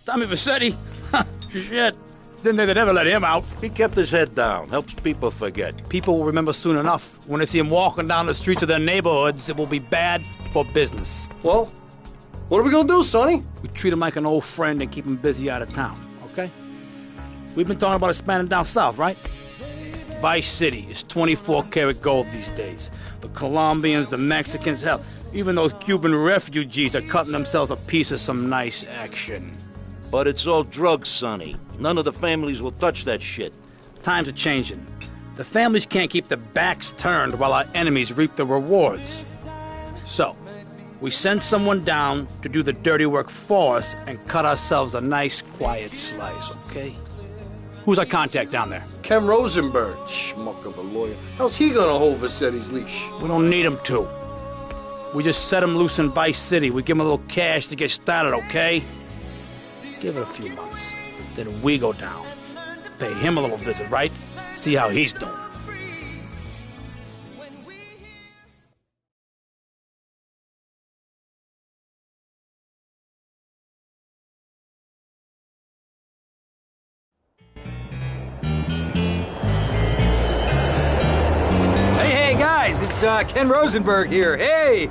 Tommy Vassetti? Shit. Didn't think they'd ever let him out. He kept his head down. Helps people forget. People will remember soon enough. When they see him walking down the streets of their neighborhoods, it will be bad for business. Well, what are we gonna do, Sonny? We treat him like an old friend and keep him busy out of town, okay? We've been talking about expanding down south, right? Vice City is 24-karat gold these days. The Colombians, the Mexicans, hell, even those Cuban refugees are cutting themselves a piece of some nice action. But it's all drugs, Sonny. None of the families will touch that shit. Times are changing. The families can't keep their backs turned while our enemies reap the rewards. So, we send someone down to do the dirty work for us and cut ourselves a nice, quiet slice, okay? Who's our contact down there? Ken Rosenberg, schmuck of a lawyer. How's he gonna hold Vassetti's leash? We don't need him to. We just set him loose in Vice City. We give him a little cash to get started, okay? Give it a few months. Then we go down. Pay him a little visit, right? See how he's doing. Hey, guys, it's Ken Rosenberg here. Hey,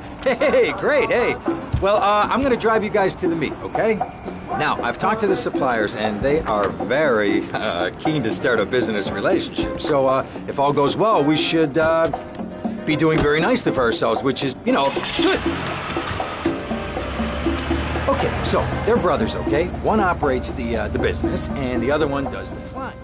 great, hey. Well, I'm gonna drive you guys to the meet, okay? Now, I've talked to the suppliers, and they are very keen to start a business relationship. So, if all goes well, we should be doing very nicely for ourselves, which is, you know, good. Okay, so they're brothers, okay? One operates the business, and the other one does the flying.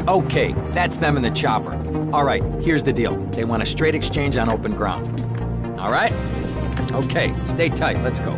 Okay, that's them in the chopper. All right, here's the deal. They want a straight exchange on open ground. All right? Okay, stay tight. Let's go.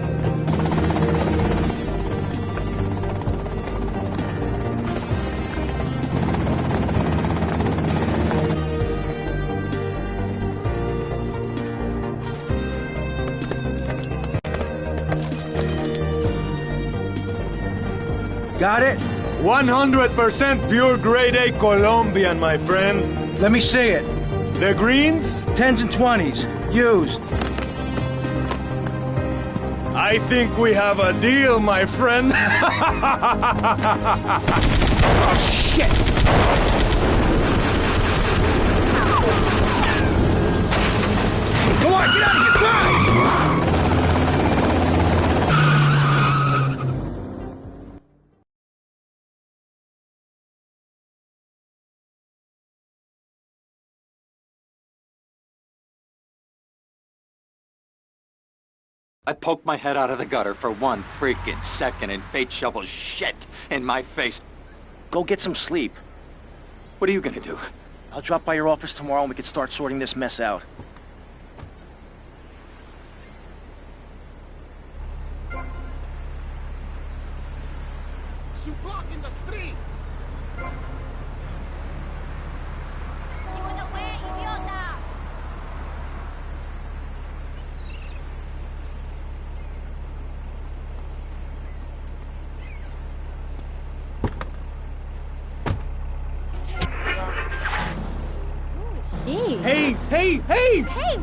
Got it? 100% pure grade A Colombian, my friend. Let me see it. The greens? 10s and 20s. Used. I think we have a deal, my friend. Oh, shit! Come on, get out of here! Drive! I poked my head out of the gutter for 1 freaking second and fate shovels shit in my face. Go get some sleep. What are you gonna do? I'll drop by your office tomorrow and we can start sorting this mess out. You blocking the street! You in the way, idiota! Hey!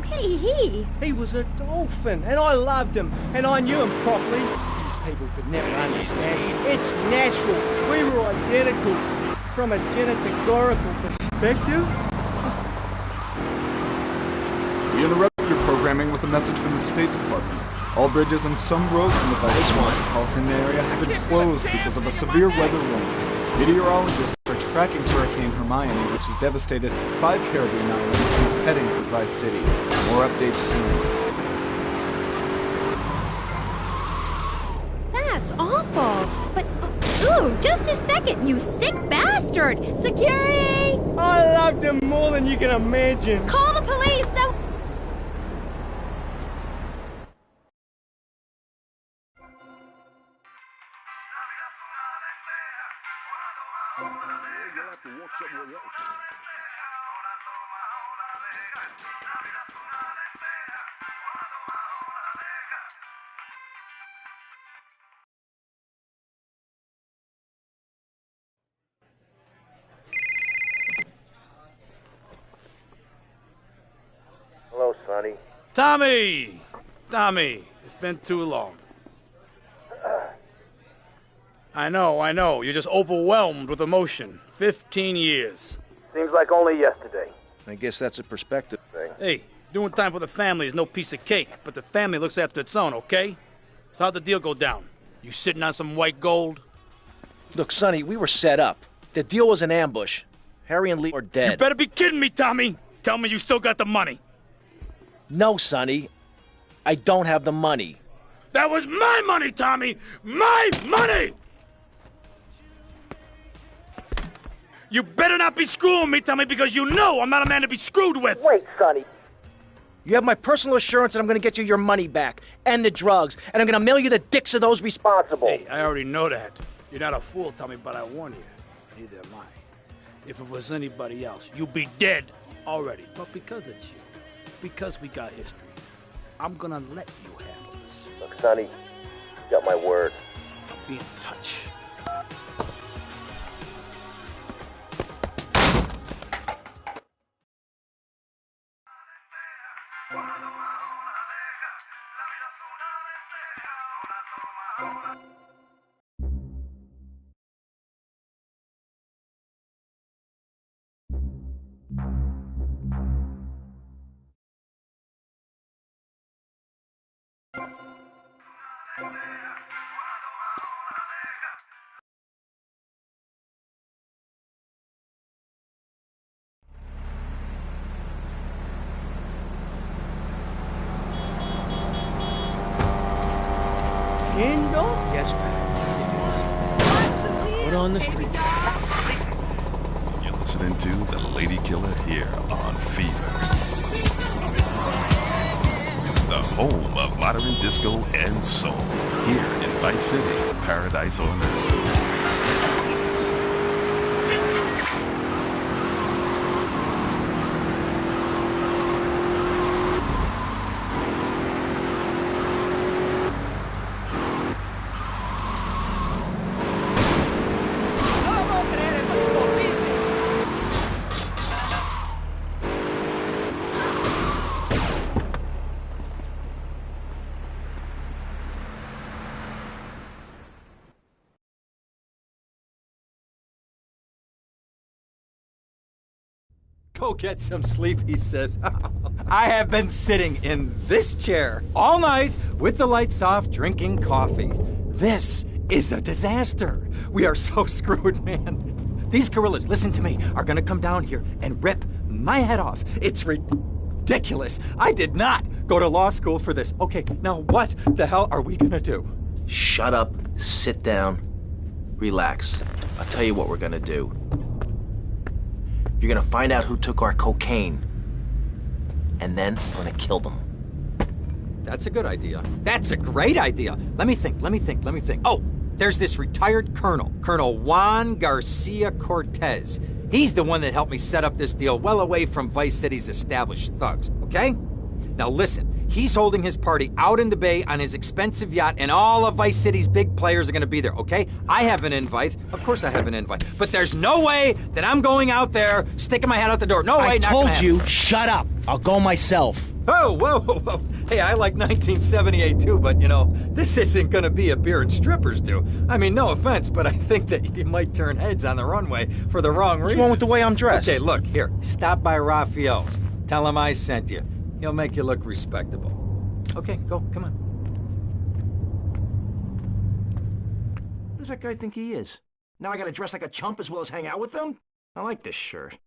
He! He was a dolphin, and I loved him, and I knew him properly. People could never understand. It's natural. We were identical. From a genetical perspective. We interrupt your programming with a message from the State Department. All bridges and some roads in the Vice metropolitan area have been closed because of a severe weather warning. Meteorologists are tracking Hurricane Hermione, which has devastated 5 Caribbean islands and is heading for Vice City. More updates soon. That's awful. But, ooh, just a second, you sick bastard! Security! I loved him more than you can imagine. Call the police! Tommy! Tommy, it's been too long. I know. You're just overwhelmed with emotion. 15 years. Seems like only yesterday. I guess that's a perspective thing. Hey, doing time for the family is no piece of cake, but the family looks after its own, okay? So how'd the deal go down? You sitting on some white gold? Look, Sonny, we were set up. The deal was an ambush. Harry and Lee are dead. You better be kidding me, Tommy! Tell me you still got the money. No, Sonny. I don't have the money. That was my money, Tommy! My money! You better not be screwing me, Tommy, because you know I'm not a man to be screwed with! Wait, Sonny. You have my personal assurance that I'm going to get you your money back, and the drugs, and I'm going to mail you the dicks of those responsible. Hey, I already know that. You're not a fool, Tommy, but I warn you, neither am I. If it was anybody else, you'd be dead already. But because it's you, because we got history, I'm gonna let you handle this. Look, Sonny, you got my word. I'll be in touch. Kindle? Yes, ma'am. Put on the street. You're listening to The Lady Killer here on Fever. The home of modern disco and soul. Here in Vice City, Paradise on Earth. Go get some sleep, he says. I have been sitting in this chair all night with the lights off, drinking coffee. This is a disaster. We are so screwed, man. These gorillas, listen to me, are gonna come down here and rip my head off. It's ridiculous. I did not go to law school for this. Okay, now what the hell are we gonna do? Shut up, sit down, relax. I'll tell you what we're gonna do. You're gonna find out who took our cocaine. And then we're gonna kill them. That's a good idea. That's a great idea. Let me think. Oh, there's this retired colonel, Colonel Juan Garcia Cortez. He's the one that helped me set up this deal well away from Vice City's established thugs, okay? Now listen, he's holding his party out in the bay on his expensive yacht, and all of Vice City's big players are gonna be there, okay? I have an invite. Of course I have an invite. But there's no way that I'm going out there sticking my head out the door. No way, I not gonna told you, happen. shut up. I'll go myself. Oh, whoa. Hey, I like 1978 too, but you know, this isn't gonna be a beer and strippers do. I mean, no offense, but I think that you might turn heads on the runway for the wrong reasons. What's wrong with the way I'm dressed? Okay, look, here, stop by Raphael's. Tell him I sent you. He'll make you look respectable. Okay, go, come on. Who does that guy think he is? Now I gotta dress like a chump as well as hang out with them? I like this shirt.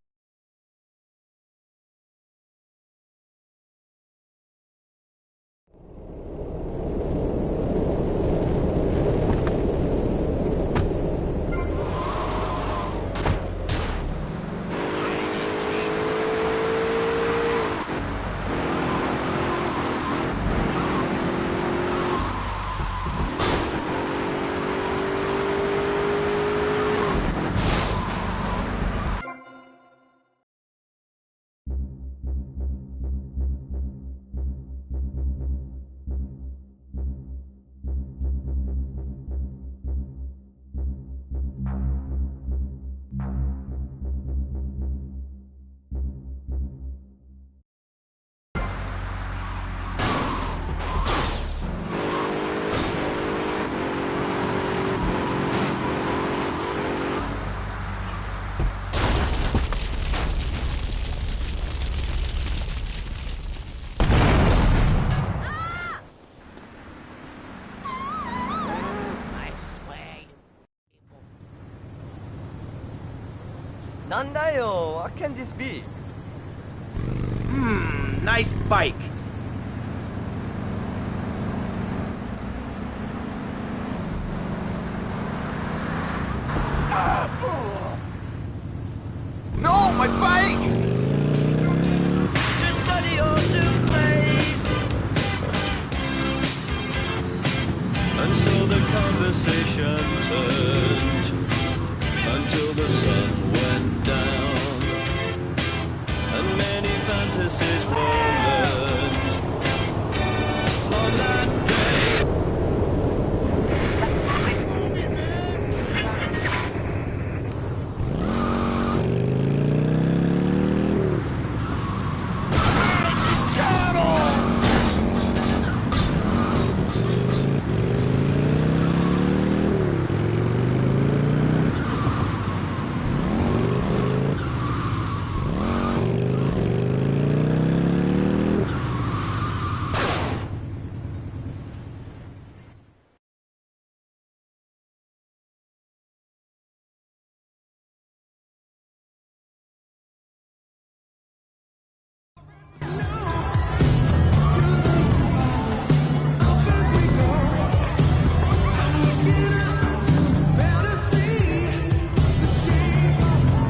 Nandayo, what can this be? Nice bike. No, my bike! To study or to play. And so the conversation turned until the sun went down, and many fantasies were learned on that day.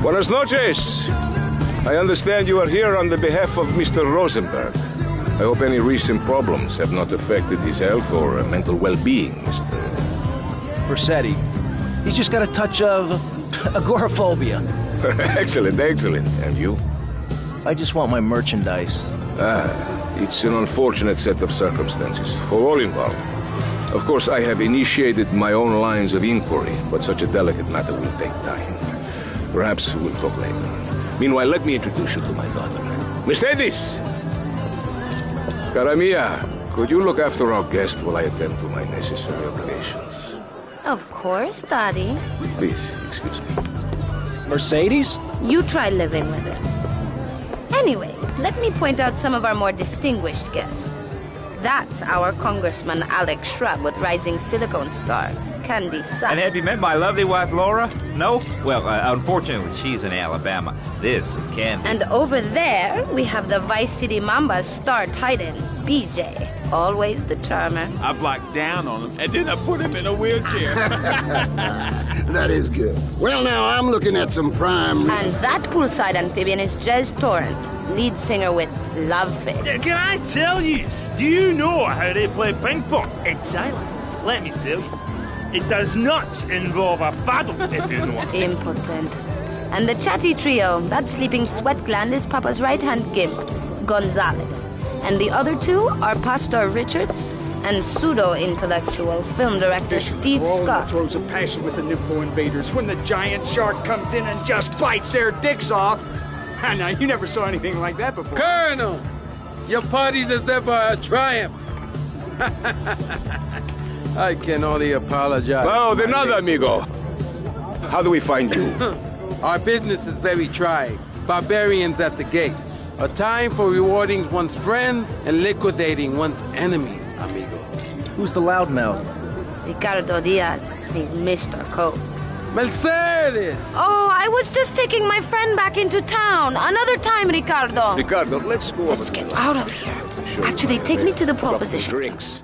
Buenas noches. I understand you are here on the behalf of Mr. Rosenberg. I hope any recent problems have not affected his health or mental well-being, Mr. Versetti. He's just got a touch of agoraphobia. Excellent, excellent. And you? I just want my merchandise. It's an unfortunate set of circumstances for all involved. Of course, I have initiated my own lines of inquiry, but such a delicate matter will take time. Perhaps we'll talk later. Meanwhile, let me introduce you to my daughter. Mercedes! Cara mia, could you look after our guest while I attend to my necessary obligations? Of course, Daddy. Please, excuse me. Mercedes? You try living with it. Anyway, let me point out some of our more distinguished guests. That's our Congressman Alex Shrub with rising silicone star, Candy Sykes. And have you met my lovely wife, Laura? No? Well, unfortunately, she's in Alabama. This is Candy. And over there, we have the Vice City Mamba's star titan, BJ. Always the charmer. I blocked down on him, and then I put him in a wheelchair. That is good. Well, now, I'm looking at some prime... And that poolside amphibian is Jez Torrent, lead singer with Love Fist. Can I tell you? Do you know how they play ping pong in Thailand? Let me tell you. It does not involve a paddle, if you know what I mean. Impotent. And the chatty trio, that sleeping sweat gland is Papa's right-hand gimp, Gonzalez. And the other two are Pastor Richards and pseudo-intellectual film director Steve Scott. Throws a passion with the Nympho invaders when the giant shark comes in and just bites their dicks off. Now, you never saw anything like that before. Colonel, your party's as ever a triumph. I can only apologize. Oh, de nada, amigo. How do we find you? Our business is very trying. Barbarians at the gate. A time for rewarding one's friends and liquidating one's enemies, amigo. Who's the loudmouth? Ricardo Diaz. He's Mr. Cope. Mercedes! Oh, I was just taking my friend back into town. Another time, Ricardo. Ricardo, let's go. Let's get out of here. Actually, take me to the pole position. Drinks.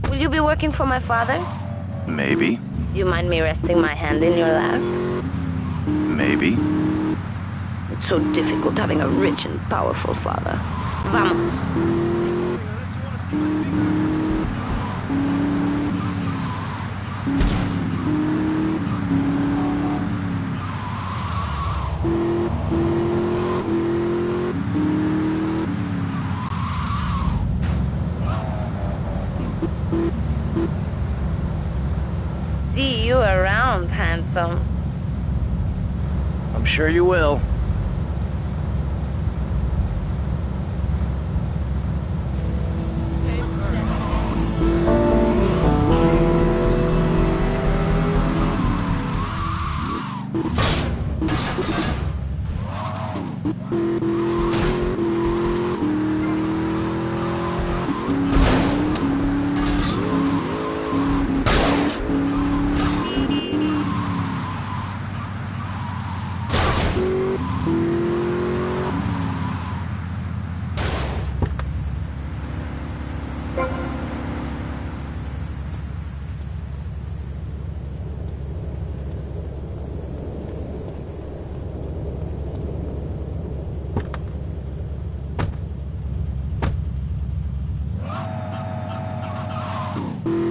Will you be working for my father? Maybe. Do you mind me resting my hand in your lap? Maybe. It's so difficult having a rich and powerful father. Vamos. See you around, handsome. I'm sure you will.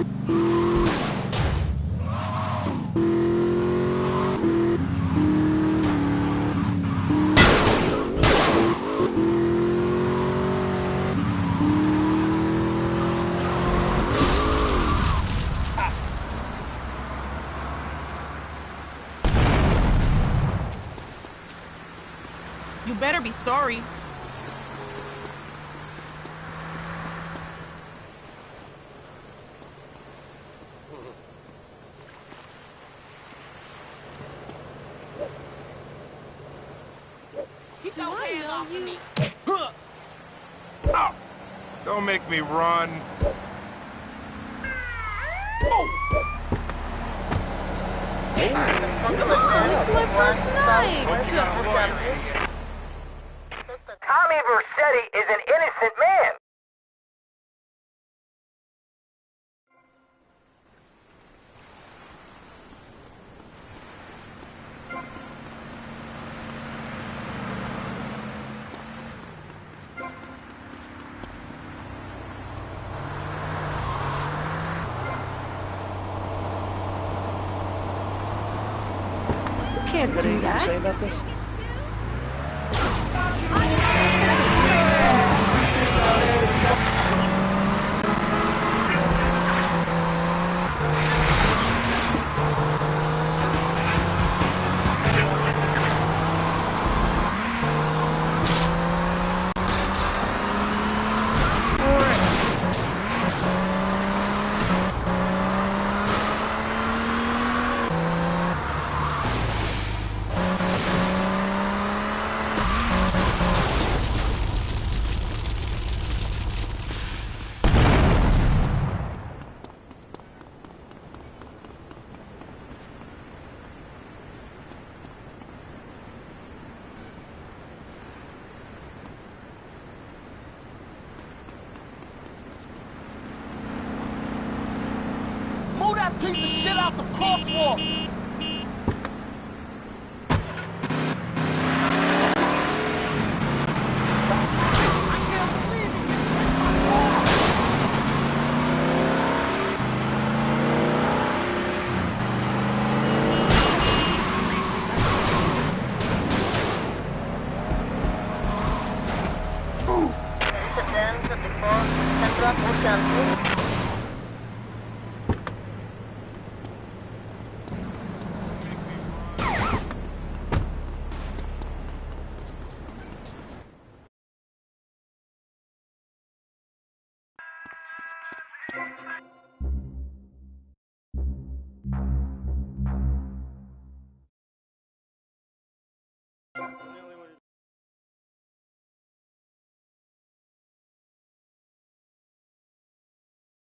You better be sorry. Keep your hands off of me. Ow. Don't make me run. Tommy Vercetti is an innocent man. Can't do that. Say about this? Move that piece of shit out the crosswalk! Thank you.